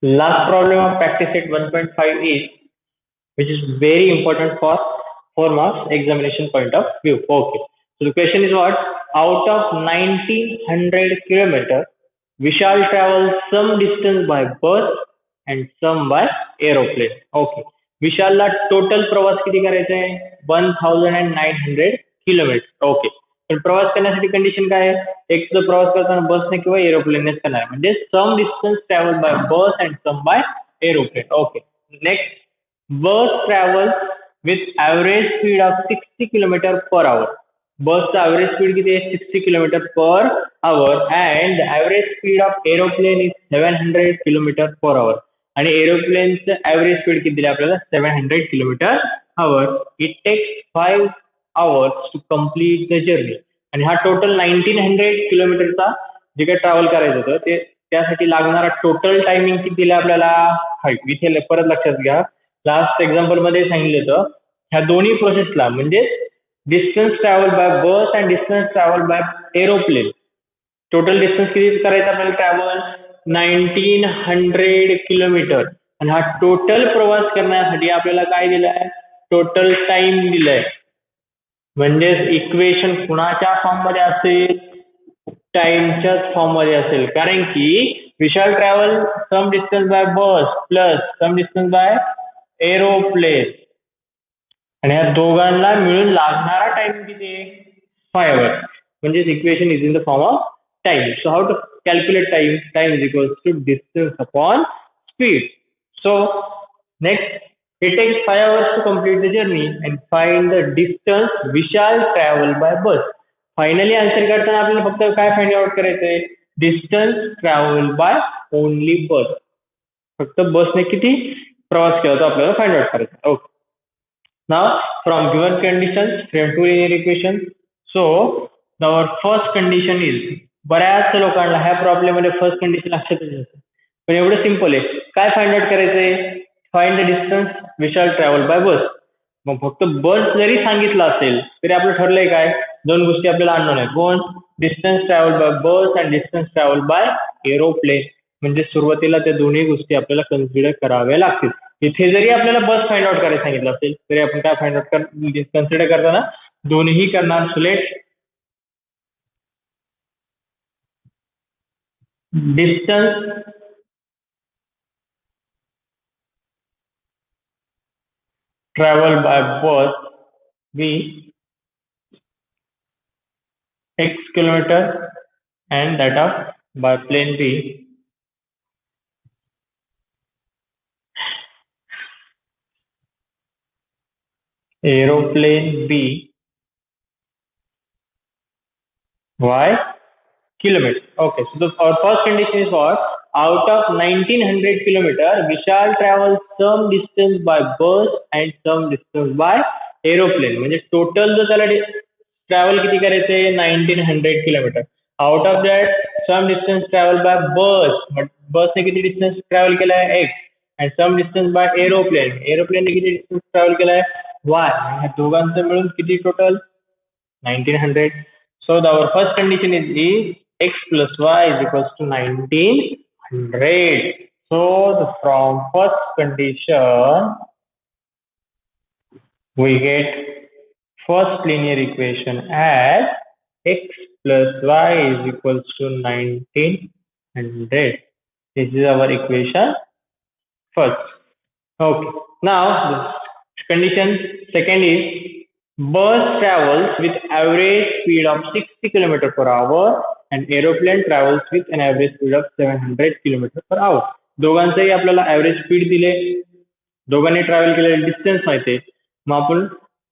Last problem of practice set 1.5 is, which is very important for 4 marks examination point of view. Okay. So the question is what? Out of 1900 kilometer, we shall travel some distance by bus and some by aeroplane. Okay. विशालला total प्रवास किती करायचा आहे? 1900 kilometre. Okay. पण प्रवास करण्यासाठी condition काय आहे? एक तर प्रवास करताना बसने किंवा एरोप्लेननेच करणार, म्हणजे some distance travel by bus and some by aeroplane. Okay. Next, bus travels with average speed of 60 km per hour. बसचा average speed किती आहे? 60 km per hour and the average speed of aeroplane is 700 km per hour. आणि एरोप्लेनचं average speed किती दिलं आपल्याला? 700 km hour. It takes 5 hours to complete the journey. आणि हा total 1900 किलोमीटरचा जे काही ट्रॅव्हल करायचं होतं ते त्यासाठी लागणारा टोटल टायमिंग किती दिला आपल्याला? 5. इथे परत लक्षात घ्या, लास्ट एक्झाम्पल मध्ये सांगितलं होतं ह्या दोन्ही प्रोसेसला म्हणजे distance travel by bus and distance travel bye aeroplane, total distance किती करायचं आपल्याला ट्रॅव्हल? 1900 किलोमीटर. आणि हा टोटल प्रवास करण्यासाठी आपल्याला काय दिलाय? टोटल टाइम दिलाय. म्हणजेच इक्वेशन कुणाच्या फॉर्म मध्ये असेल? टाइमच्याच फॉर्म मध्ये असेल, कारण की we shall travel some distance by bus plus some distance by aeroplane, आणि या दोघांना मिळून लागणारा टाइम किती आहे? 5 hours. म्हणजेच equation is in the form of time. So how to calculate time? Time is equals to distance upon speed. So next, it takes 5 hours to complete the journey and find the distance we shall travel by bus. Finally answer करताना आपल्याला फक्त काय find out करायचंय? Distance travel by only bus. फक्त बसने किती प्रवास केला तो आपल्याला फाइंड आउट करायचा. Okay. Now from given conditions from two linear equation, so our first condition is, बऱ्याच लोकांना ह्या प्रॉब्लेम मध्ये फर्स्ट कंडिशन लक्षातच नसते, पण एवढं सिंपल आहे. काय फाइंड आउट करायचंय? Find the distance we shall travel by bus. मग फक्त बस जरी सांगितलं असेल तरी आपलं ठरलंय काय? दोन गोष्टी आपल्याला अननोन आहेत. कोण? Distance travel by bus and distance travel bye aeroplane. म्हणजे सुरुवातीला त्या दोन्ही गोष्टी आपल्याला कन्सिडर कराव्या लागतील. इथे जरी आपल्याला बस फाइंड आउट करायला सांगितलं असेल तरी आपण काय फाइंड आउट कन्सिडर करताना दोन्ही करणार. Select distance travel by bus v x kilometer and that of by plane b aeroplane b y kilometer. Okay, so our first condition is what? Out of 1900 kilometer we shall travel some distance by bus and some distance by aeroplane. म्हणजे total जो त्याला travel किती करायचंय? 1900 kilometre. Out of that some distance travel by bus, बसने किती distance travel केलाय? x. And some distance by aeroplane, एरोप्लेनने किती डिस्टन्स ट्रॅव्हल केलाय? y. ह्या दोघांचं मिळून किती total? 1900. So our first condition is x plus y is equals to 1900. So from first condition we get first linear equation as x plus y is equals to 1900. This is our equation first. Okay. Now the condition second is bus travels with average speed of 60 km per hour and aeroplane travels with an average speed of 700 km per hour. दोघांचंही आपल्याला average speed दिले, दोघांनी travel केलेले distance माहिती. मग आपण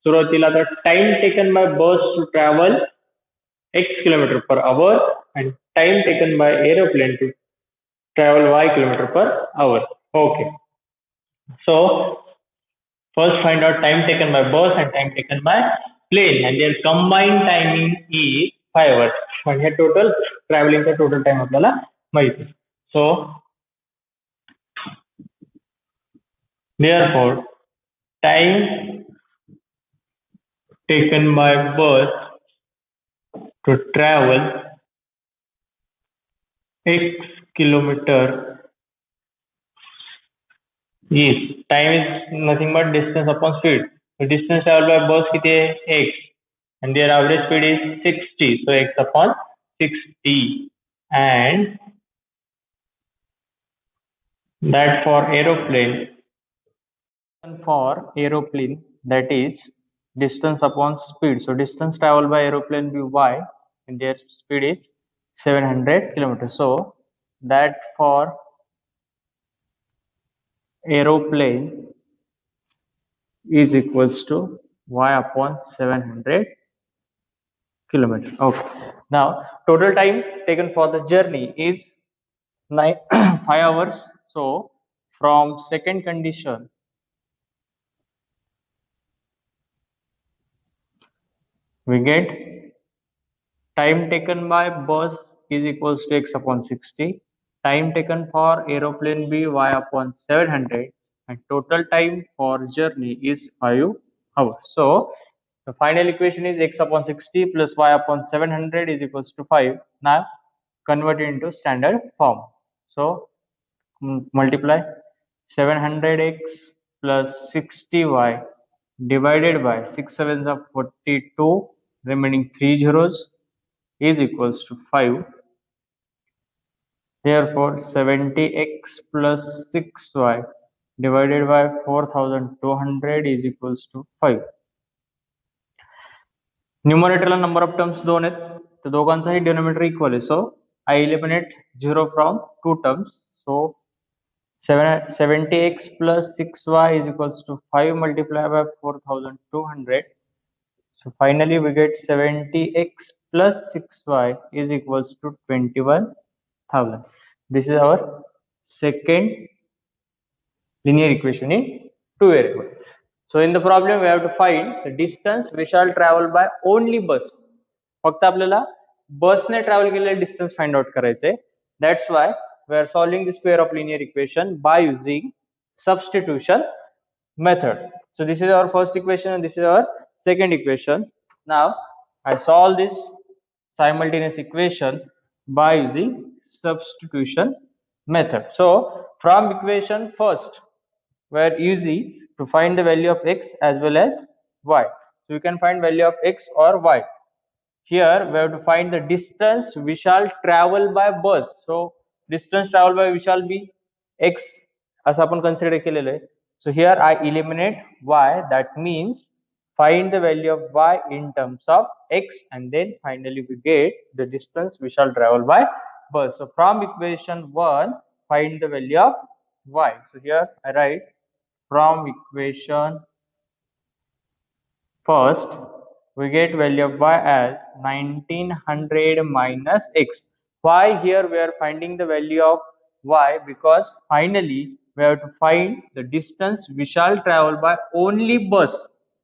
सुरुवातीला आता time taken by bus to travel x kilometre per hour and time taken by aeroplane to travel y kilometer per hour. Okay. So first find out time taken by bus and time taken by plane and their combined timing is 5 hours. And here total traveling का total time आपल्याला माहिती. So therefore time taken by bus to travel x kilometer Yes, time is nothing but distance upon speed. So distance traveled by bus किती आहे? X. And their average speed is 60. So X upon 60. And that for aeroplane, that is distance upon speed. So distance traveled by aeroplane be y, and their speed is 700 kilometers. So that for aeroplane is equals to y upon 700 kilometers. Okay. Now total time taken for the journey is 5 hours. So from second condition, we get time taken by bus is equals to x upon 60. Time taken for aeroplane be y upon 700, and total time for journey is 5 hours. So the final equation is x upon 60 plus y upon 700 is equals to 5. Now convert it into standard form. So multiply 700x plus 60y divided by 6 sevens of 42, remaining 3 zeros, is equals to 5. Therefore 70x plus 6y divided by 4200 is equals to 5. न्यूमरेटरला number of terms 2 आहेत, तर दोघांचाही denominator equal आहे. So I eliminate 0 from 2 terms. सो 70x plus 6y is equals to 5 multiplied by 4200. So finally we get 70x plus 6y is equals to 21,000. This is our second linear equation in two variable. So in the problem we have to find the distance we shall travel by only bus. फक्त आपल्याला बसने travel केलेले distance find out करायचे. That's why we are solving this pair of linear equation by using substitution method. So this is our first equation and this is our second equation. Now I solve this simultaneous equation by using substitution method. So from equation first we are using to find the value of x as well as y. So we can find value of x or y. Here we have to find the distance we shall travel by bus. So distance traveled by we shall be x as आपण consider केलेलं आहे. So here I eliminate y, that means find the value of y in terms of x, and then finally we get the distance we shall travel by bus. So from equation 1 find the value of y. So here I write from equation first we get value of y as 1900 minus x. Why here we are finding the value of y? Because finally we have to find the distance we shall travel by only bus,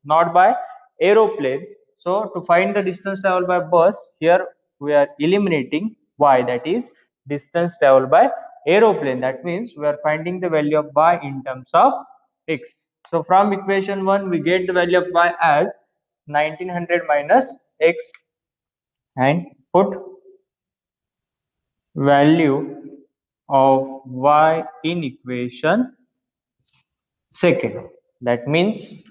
not by aeroplane. So to find the distance traveled by bus, here we are eliminating y, that is distance traveled by aeroplane. That means we are finding the value of y in terms of x. So from equation 1 we get the value of y as 1900 minus x and put value of y in equation second. That means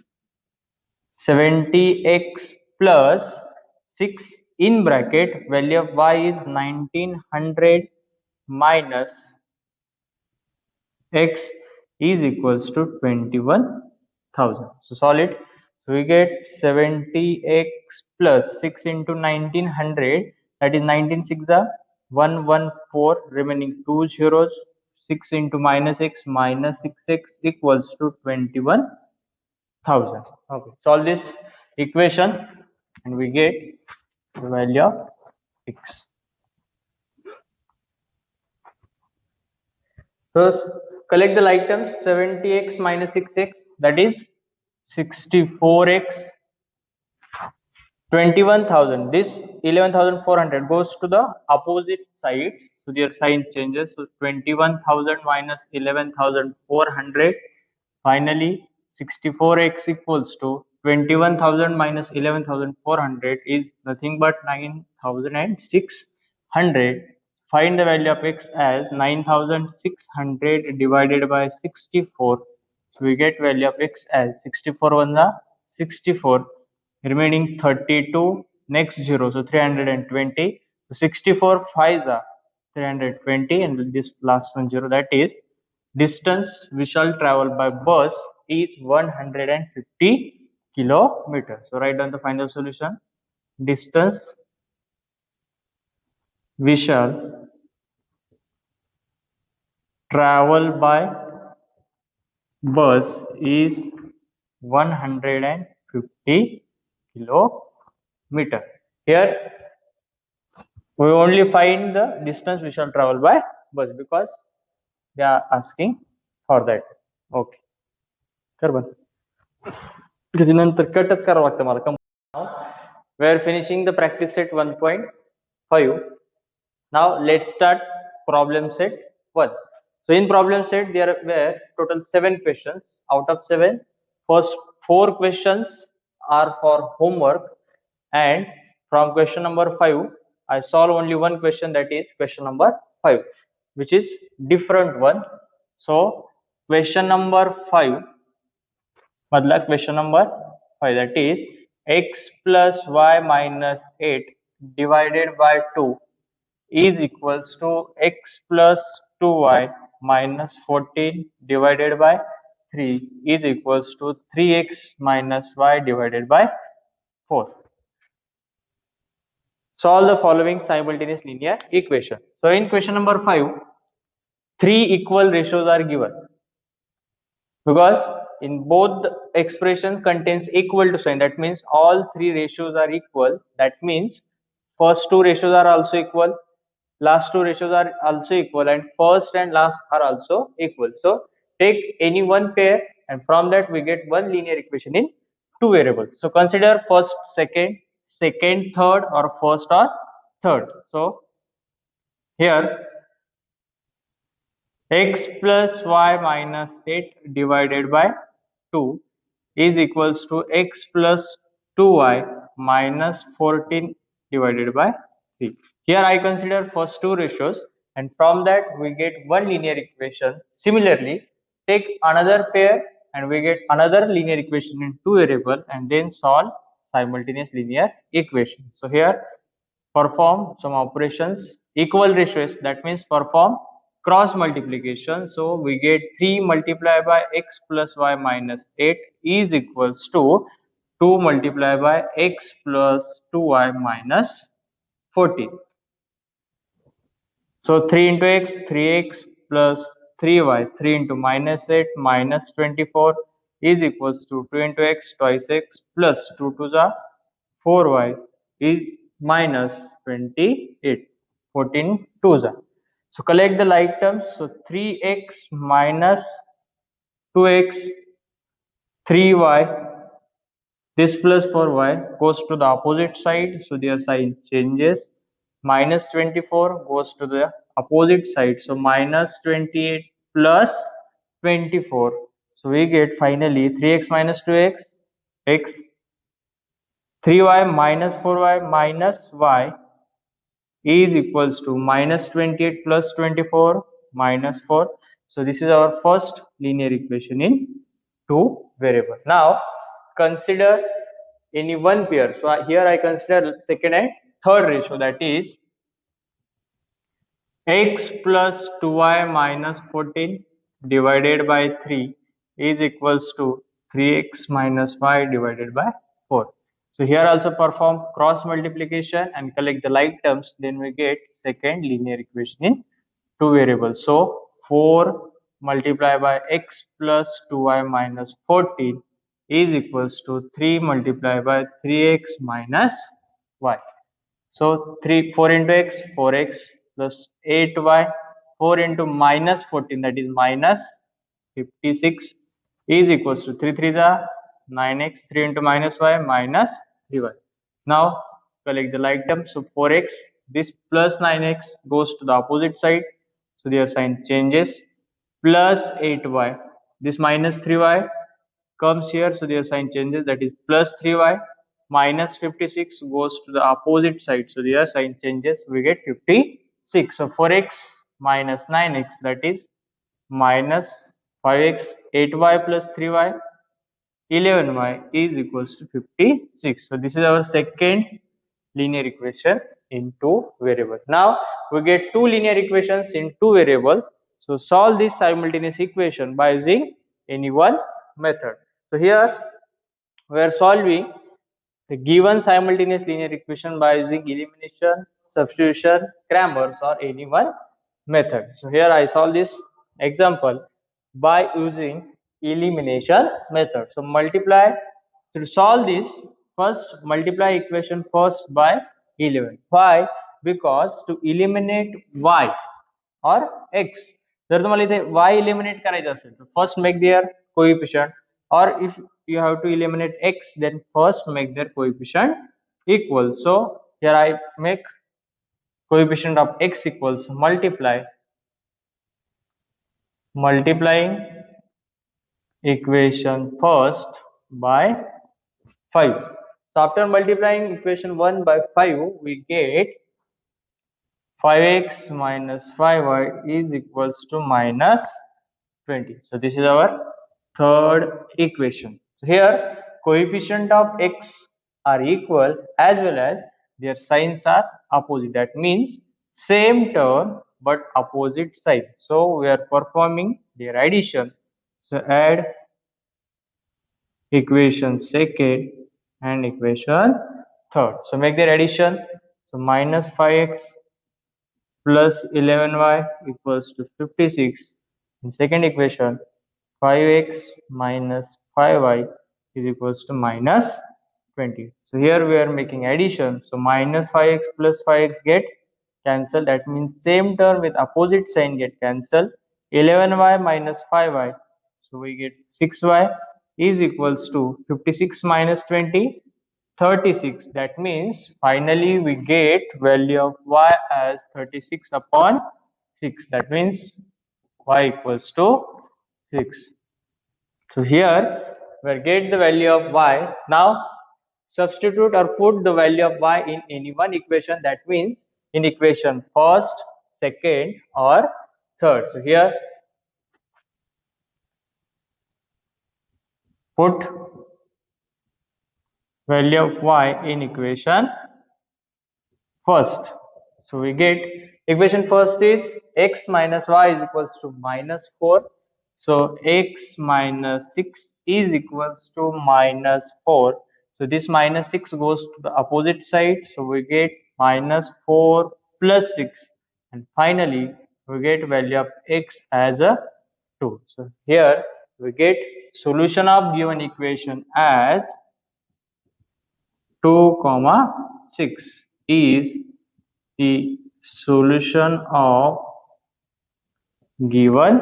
70x plus 6 in bracket value of y is 1900 minus x is equals to 21,000. So solve it. So we get 70x plus 6 into 1900, that is 19 6 are 114, remaining 2 zeros. 6 into minus x minus 6x equals to 21,000. Okay, solve this equation and we get the value of x. First, collect the like terms. 70x minus 6x, that is 64x. 21,000. This 11,400 goes to the opposite side, so their sign changes. So 21,000 minus 11,400. Finally, 64x equals to 21,000 minus 11,400 is nothing but 9,600. Find the value of x as 9,600 divided by 64 So we get value of x as 64 1 64, remaining 32, next 0, so 320. So 64 5 320, and this last one 0, that is distance we shall travel by bus is 150 kilometers. So write down the final solution. Distance we shall travel by bus is 150 kilometer. Here we only find the distance we shall travel by bus because they are asking for that. Okay. कर बंद. त्याच्यानंतर कटच करावं लागतं मला. We are finishing the practice set 1.5. Now let's start problem set 1. So in problem set there were total 7 questions. Out of 7, first 4 questions are for homework, and from question number 5 I solve only one question, that is question number 5, which is different one. So question number 5, question number 5, that is x plus y minus 8 divided by 2 is equals to x plus 2y minus 14 divided by 3 is equals to 3x minus y divided by 4. Solve the following simultaneous linear equation. So in question number 5, 3 equal ratios are given, because in both the expressions contains equal to sign. That means all 3 ratios are equal. That means first 2 ratios are also equal, last 2 ratios are also equal, and first and last are also equal. So take any one pair, and from that we get one linear equation in 2 variables. So consider first, second, second, third, or first or third. So here x plus y minus 8 divided by 2 is equals to x plus 2y minus 14 divided by 3. Here I consider first 2 ratios, and from that we get one linear equation. Similarly, take another pair and we get another linear equation in 2 variables, and then solve simultaneous linear equation. So here perform some operations, equal ratios, that means perform cross multiplication. So we get 3 multiplied by x plus y minus 8 is equals to 2 multiplied by x plus 2y minus 14. So 3 into x, 3x plus 3y, 3 into minus 8 minus 24 is equals to 2 into x, twice x, plus 2 to the 4y is minus 28, 14 to the. So collect the like terms. So 3x minus 2x, 3y, this plus 4y goes to the opposite side, so their sign changes. Minus 24 goes to the opposite side, so minus 28 plus 24. So we get finally 3x minus 2x, x, 3y minus 4y minus y is equals to minus 28 plus 24 minus 4. So this is our first linear equation in 2 variable. Now consider any one pair. So here I consider second and third ratio, that is x plus 2y minus 14 divided by 3 is equals to 3x minus y divided by 4. So here also perform cross multiplication and collect the like terms, then we get second linear equation in 2 variables. So 4 multiplied by x plus 2y minus 14 is equals to 3 multiplied by 3x minus y. So 4 into x, 4x plus 8y, 4 into minus 14, that is minus 56 is equals to 3 3 the 9x, 3 into minus y minus 3y. Now collect the like term. So 4x, this plus 9x goes to the opposite side, so their sign changes. Plus 8y, this minus 3y comes here, so their sign changes, that is plus 3y. Minus 56 goes to the opposite side, so their sign changes, we get 56. So 4x minus 9x, that is minus 5x 8y plus 3y 11y is equals to 56. So this is our second linear equation in two variables. Now we get two linear equations in two variables. So solve this simultaneous equation by using any one method. So here we are solving the given simultaneous linear equation by using elimination, substitution, Cramer's or any one method. So here I solve this example by using elimination method. So multiply to solve this, first multiply equation first by 11. Why? Because to eliminate y or x, जर तुम्हाला इथे y eliminate करायचं असेल तर first make their coefficient, or if you have to eliminate x then first make their coefficient equal. So here I make coefficient of x equals multiplying equation first by 5. So after multiplying equation 1 by 5 we get 5x minus 5y is equals to minus 20. So this is our third equation. So here coefficient of x are equal as well as their signs are opposite. That means same term but opposite sign. So we are performing their addition. So add equation second and equation third. So make their addition. So minus 5x plus 11y equals to 56. In second equation 5x minus 5y is equals to minus 20. So here we are making addition. So minus 5x plus 5x get cancelled. That means same term with opposite sign get cancelled. 11y minus 5y. So we get 6y is equals to 56 minus 20, 36. That means finally we get value of y as 36 upon 6. That means y equals to 6. So here we get the value of y. Now substitute or put the value of y in any one equation. That means in equation first, second or third. So here put value of y in equation first. So we get equation first is x minus y is equals to minus 4. So x minus 6 is equals to minus 4. So this minus 6 goes to the opposite side. So we get minus 4 plus 6. And finally we get value of x as a 2. So here we get solution of given equation as 2, 6 is the solution of given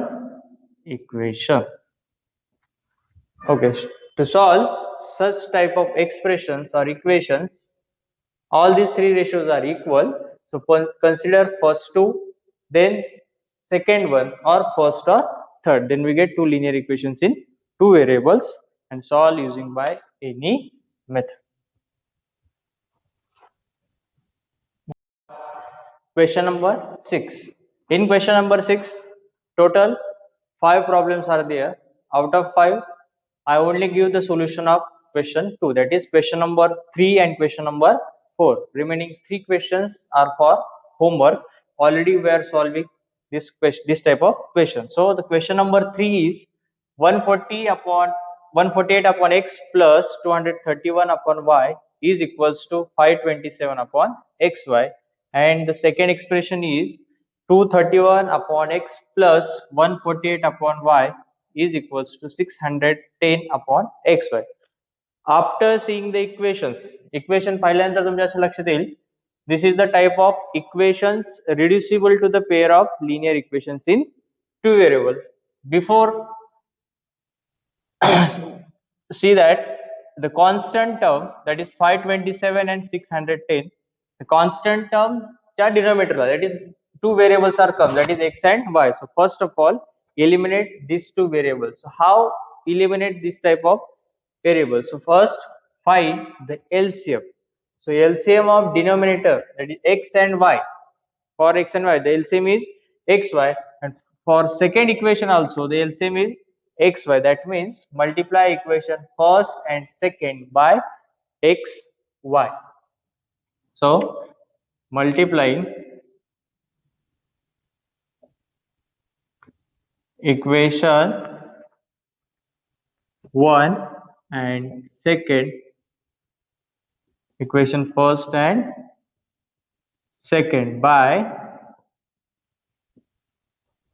equation. Okay, to solve such type of expressions or equations, all these three ratios are equal. So consider first two, then second one, or first or third. Then we get two linear equations in two variables and solve using by any method. Question number 6. In question number 6, total 5 problems are there. Out of 5, I only give the solution of question 2. That is question number 3 and question number 4. Remaining 3 questions are for homework. Already we are solving this type of question. So the question number 3 is 148 upon x plus 231 upon y is equals to 527 upon xy. And the second expression is 231 upon x plus 148 upon y is equals to 610 upon xy. After seeing the equation पाहिल्यानंतर तुमच्या असं लक्षात येईल, this is the type of equations reducible to the pair of linear equations in two variable. Before see that the constant term, that is 527 and 610, the constant term च्या denominator, that is two variables are come, that is x and y. So first of all eliminate these two variables. So how eliminate this type of variables? So first find the LCM. So LCM of denominator, that is x and y. For x and y the LCM is xy, and for second equation also the LCM is xy. That means multiply equation first and second by xy. So multiplying equation 1 and second, equation first and second by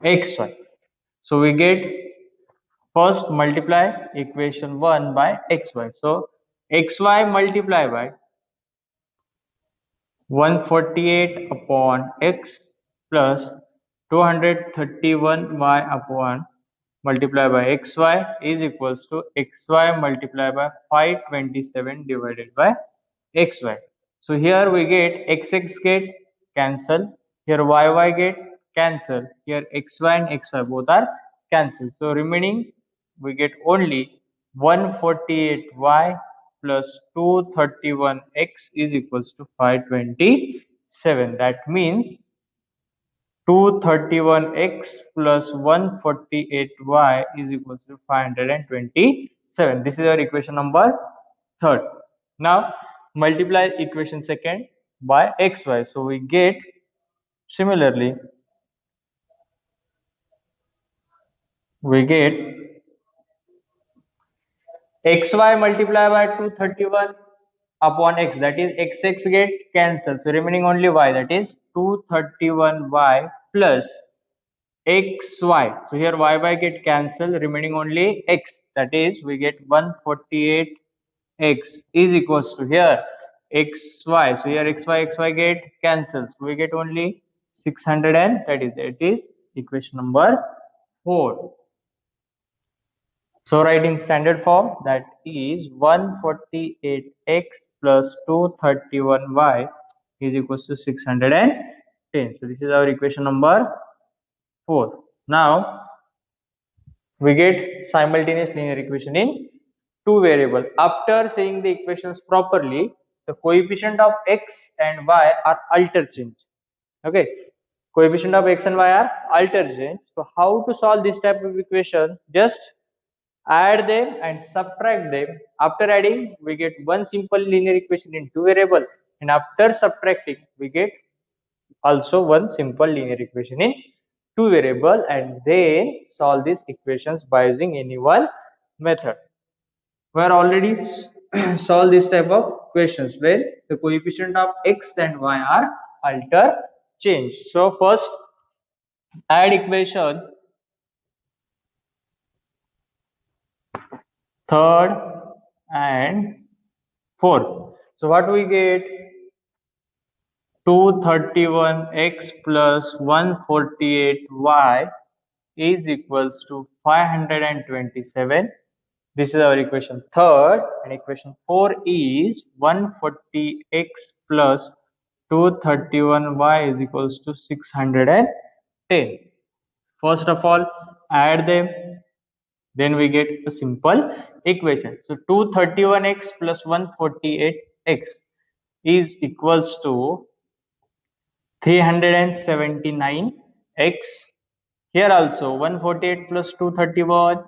xy. So we get first multiply equation 1 by xy. So xy multiply by 148 upon x plus 231y upon multiply by xy is equals to xy multiply by 527 divided by xy. So here we get xx get cancel, here yy get cancel, here xy and xy both are cancelled. So remaining we get only 148y plus 231x is equals to 527. That means 231x plus 148y is equals to 527. This is our equation number third. Now multiply equation second by xy. So we get similarly we get xy multiply by 231 upon x, that is xx get cancelled. So remaining only y, that is 231y plus xy. So here y get cancelled, remaining only x, that is we get 148x is equals to here xy. So here xy get cancelled. So we get only 630. That is equation number 4. So writing standard form, that is 148x plus 231y is equals to 610. So this is our equation number 4. Now we get simultaneous linear equation in two variable. After saying the equations properly, the coefficient of x and y are interchanged. Okay, coefficient of x and y are interchanged. So how to solve this type of equation? Just add them and subtract them. After adding, we get one simple linear equation in two variable, and after subtracting, we get also one simple linear equation in two variable, and then solve these equations by using any one method. We are already solved this type of questions where the coefficient of x and y are interchanged. So first add equation third and fourth. So what we get? 231x plus 148y is equals to 527. This is our equation third, and equation 4 is 140x plus 231y is equals to 610. First of all, add them, then we get a simple equation. So 231x plus 148x is equals to 379x. Here also 148 plus 231,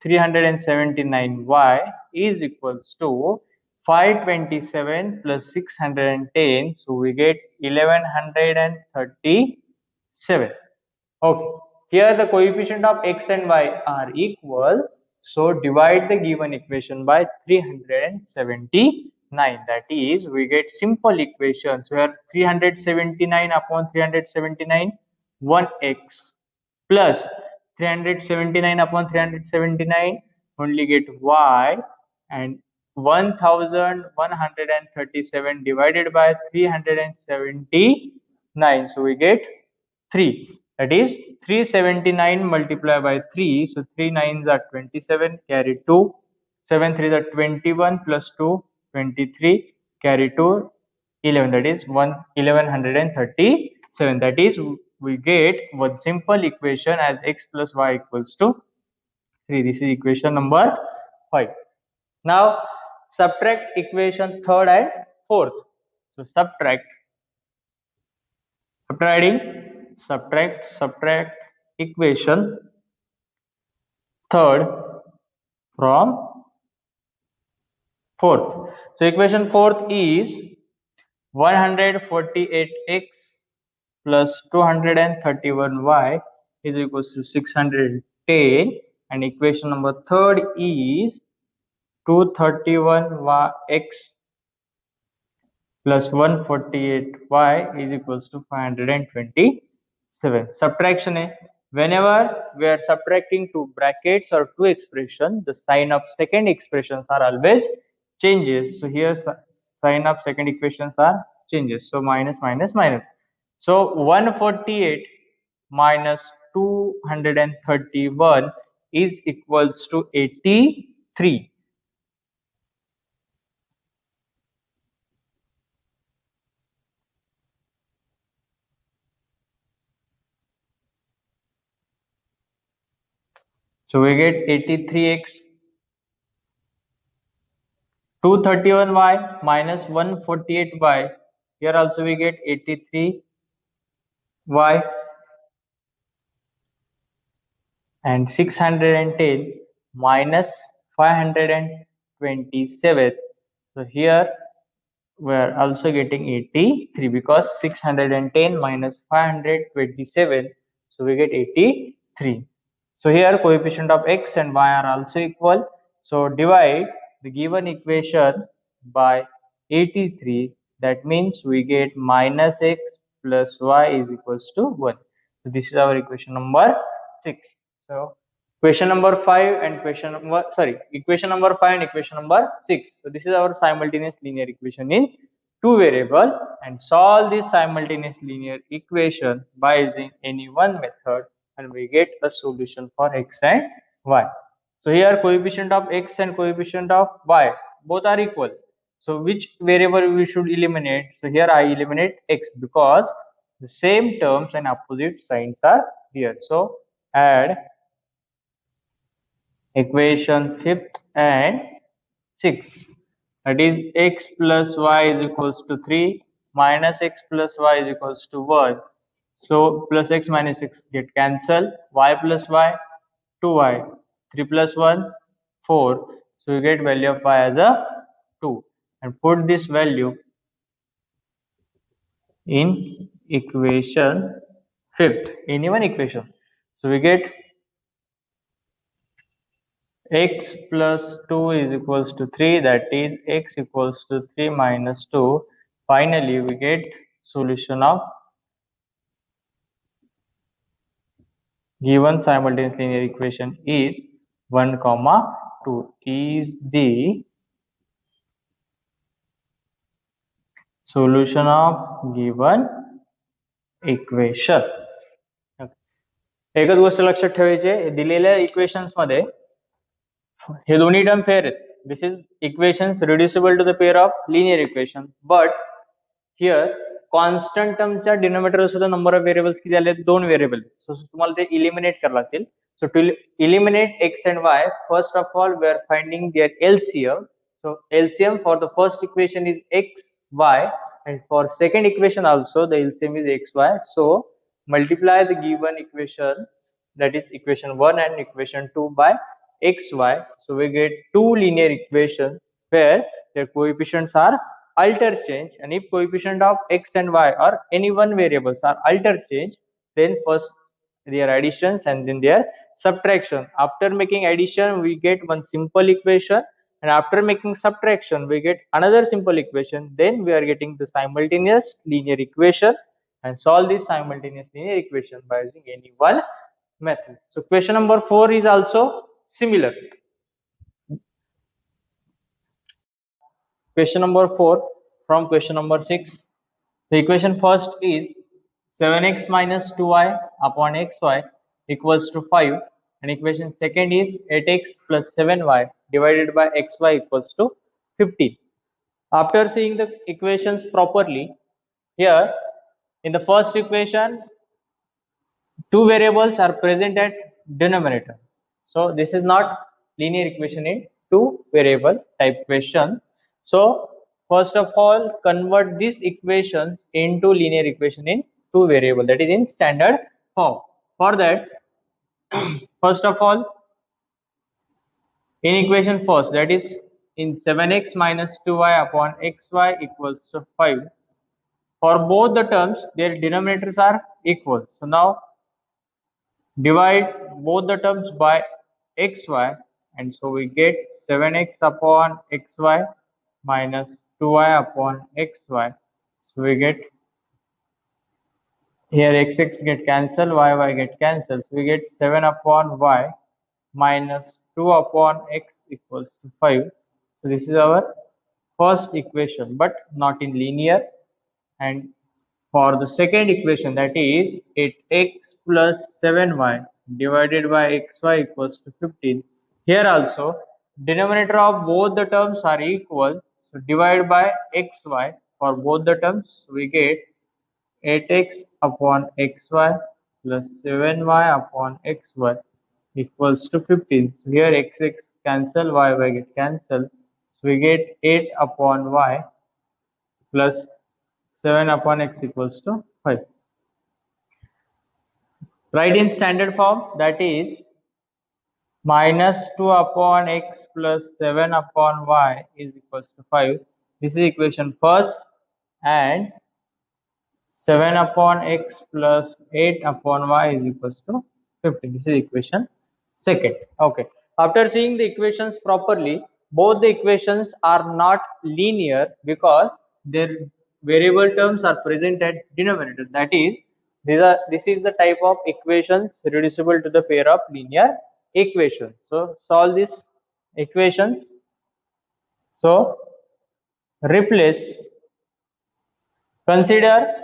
379y is equals to 527 plus 610. So we get 1137. Okay. Here the coefficient of x and y are equal. So divide the given equation by 379. That is, we get simple equations where 379 upon 379, 1x plus 379 upon 379 only get y, and 1137 divided by 379. So we get 3. That is 379 multiplied by 3. So 3 9s are 27, carry 2. 7 3s are 21 plus 2, 23, carry 2, 11. That is 1137. That is, we get one simple equation as x plus y equals to 3. This is equation number 5. Now subtract equation third and fourth. So subtract, after adding, subtract equation third from fourth. So equation fourth is 148x plus 231y is equals to 610, and equation number third is 231x plus 148y is equals to 527. Subtraction है, whenever we are subtracting two brackets or two expressions, the sign of second expressions are always changes. So here sign of second equations are changes. So minus minus minus. So 148 minus 231 is equals to 83. So we get 83x, 231y minus 148y. Here also we get 83y, and 610 minus 527. So here we are also getting 83 because 610 minus 527. So we get 83. So here coefficient of x and y are also equal. So divide the given equation by 83. That means we get minus x plus y is equals to 1. So this is our equation number 6. So equation number 5 and equation number 6. So this is our simultaneous linear equation in two variable, and solve this simultaneous linear equation by using any one method, and we get a solution for x and y. So here coefficient of x and coefficient of y both are equal. So which variable we should eliminate? So here I eliminate x because the same terms and opposite signs are here. So add equation 5th and 6th. That is x plus y is equals to 3 minus x plus y is equals to 1. So plus x minus x get cancelled. Y plus y 2y. 3 plus 1 4. So you get value of y as a 2, and put this value in equation 5th in even equation. So we get x plus 2 is equals to 3, that is x equals to 3 minus 2. Finally we get solution of given simultaneous linear equation is 1 comma 2 is the solution of given equation. एकच गोष्ट लक्षात ठेवायची आहे, दिलेल्या equations मध्ये हे दोन्ही term pair आहेत. This is equations reducible to the pair of linear equation, but here constant टर्मच्या डिनोमिनेटर सुद्धा नंबर ऑफ व्हेरिएबल्स किती आले? 2 व्हेरिएबल. सो तुम्हाला ते इलिमिनेट करावं लागतील. So to eliminate x and y, first of all we are finding their LCM. So LCM for the first equation is x, y, and for second equation also the LCM is x, y. So multiply the given equations, that is equation 1 and equation 2 by x, y. So we get two linear equations where their coefficients are alter change, and if coefficient of x and y or any one variables are alter change, then first their additions and then their subtraction. After making addition we get one simple equation, and after making subtraction we get another simple equation. Then we are getting the simultaneous linear equation, and solve this simultaneous linear equation by using any one method. So question number 4 is also similar. Question number 4 from question number 6. The equation first is 7x minus 2y upon xy equals to 5, and equation second is 8x plus 7y divided by xy equals to 15. After seeing the equations properly, here in the first equation two variables are present at denominator. So this is not linear equation in two variable type question. So first of all convert these equations into linear equation in two variable, that is in standard form. For that first of all In equation first, that is in 7x minus 2y upon xy equals to 5. For both the terms, their denominators are equal. So now divide both the terms by xy, and so we get 7x upon xy minus 2y upon xy. So we get here x get cancelled, y get cancelled. So we get 7 upon y minus 2 upon x equals to 5. So this is our first equation, but not in linear. And for the second equation, that is 8x plus 7y divided by xy equals to 15. Here also, denominator of both the terms are equal. So divide by xy for both the terms. So we get 8x upon xy plus 7y upon xy equals to 15. So here x cancel, y get cancel. So we get 8 upon y plus 7 upon x equals to 5. Write in standard form, that is minus 2 upon x plus 7 upon y is equals to 5. This is equation first, and 7 upon x plus 8 upon y is equals to 15. This is equation second. Okay. After seeing the equations properly, both the equations are not linear because their variable terms are present at denominator. That is, this is the type of equations reducible to the pair of linear equations. So solve these equations. So replace. Consider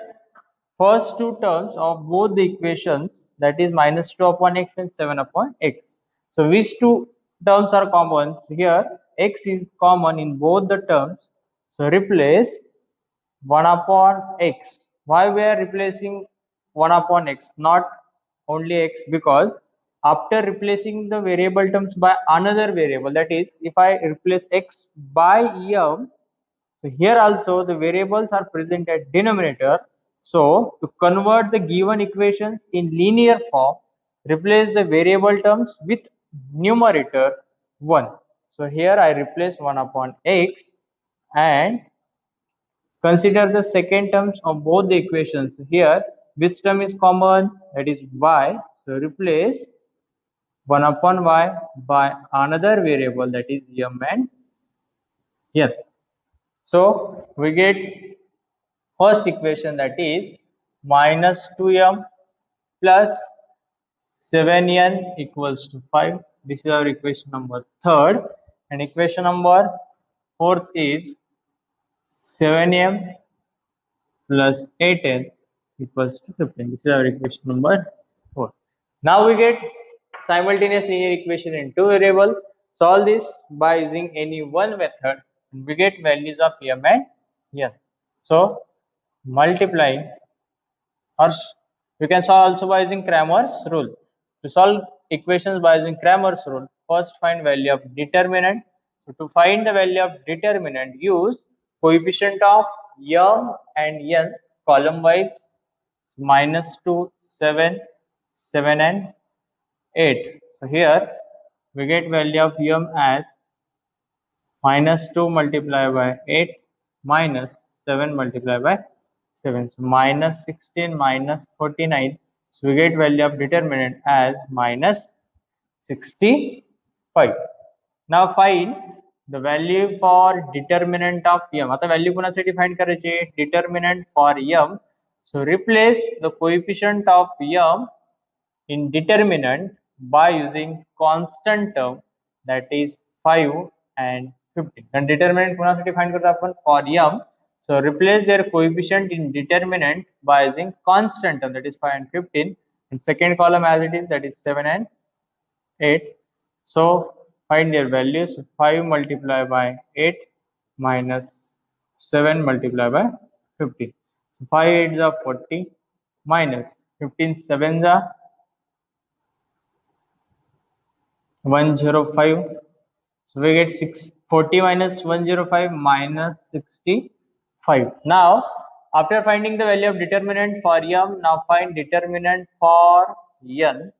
first two terms of both the equations, that is minus 2 upon x and 7 upon x. So which two terms are common? So here x is common in both the terms. So replace 1 upon x. Why we are replacing 1 upon x, not only x? Because after replacing the variable terms by another variable, that is if I replace x by m, so here also the variables are present at denominator. So to convert the given equations in linear form, replace the variable terms with numerator 1. So here I replace 1 upon x, and consider the second terms of both the equations. Here which term is common? That is y. So replace 1 upon y by another variable, that is m and n. So we get first equation, that is minus 2m plus 7n equals to 5. This is our equation number third. And equation number fourth is 7m plus 8n equals to 15. This is our equation number 4. Now we get simultaneous linear equation in two variables. Solve this by using any one method, and we get values of m and n. So multiplying, or we can solve also by using Cramer's rule. To solve equations by using Cramer's rule, first find value of determinant. So to find the value of determinant, use coefficient of m and n column wise, minus 2, 7, 7 and 8. So here we get value of m as minus 2 multiplied by 8 minus 7 multiplied by 7. So minus 16 minus 49. So we get value of determinant as minus 65. Now find the value for determinant of m. आता value कोणासाठी find करायचे? Determinant for m. So replace the coefficient of m in determinant by using constant term, that is 5 and 15. And determinant कोणासाठी find करतो आपण? For m. So replace their coefficient in determinant by using constant term, that is 5 and 15. And second column as it is, that is 7 and 8. So find their values. 5 multiplied by 8 minus 7 multiplied by 15. 5 8s are 40 minus 15 7s are 105. So we get 40 minus 105 minus 65. Now after finding the value of determinant for m, now find determinant for n.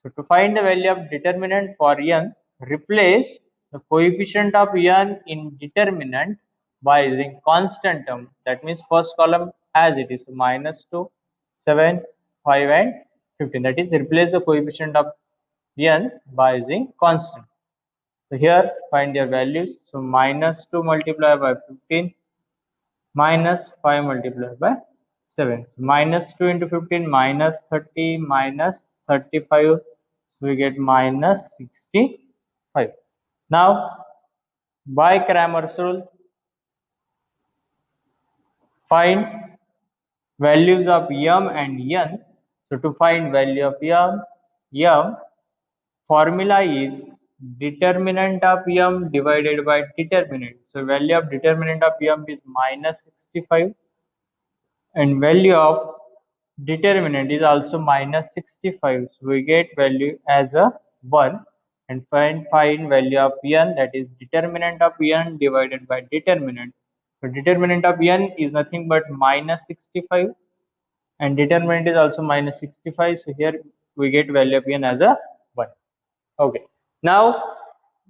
So to find the value of determinant for n, replace the coefficient of n in determinant by using constant term. That means first column as it is, -2, 7, 5 and 15. That is, replace the coefficient of n by using constant. So here find their values. So -2 multiplied by 15 minus 5 multiplied by 7. So -2 into 15 minus 30 minus 35. So we get minus 65. Now by Cramer's rule, find values of m and n. So to find value of m formula is determinant of m divided by determinant. So value of determinant of m is -65 and value of determinant is also -65. So we get value as a 1 and find value of n, that is determinant of n divided by determinant. So determinant of n is nothing but -65 and determinant is also -65. So here we get value of n as a 1. Okay. Now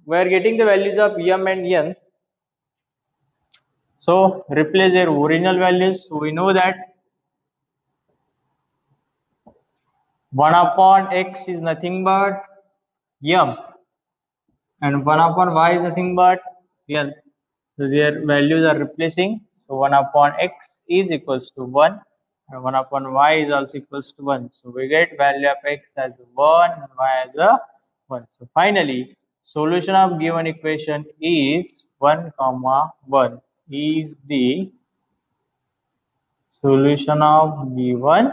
we are getting the values of m and n. So replace their original values. So we know that 1 upon x is nothing but m and 1 upon y is nothing but n. So their values are replacing. So 1 upon x is equals to 1 and 1 upon y is also equals to 1. So we get value of x as 1 and y as a 1. So finally, solution of given equation is 1 comma 1 is the solution of given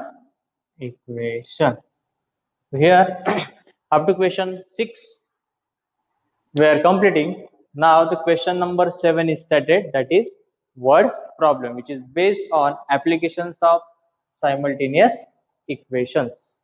equation. So here up to question 6 we are completing. Now the question number 7 is started, that is word problem, which is based on applications of simultaneous equations.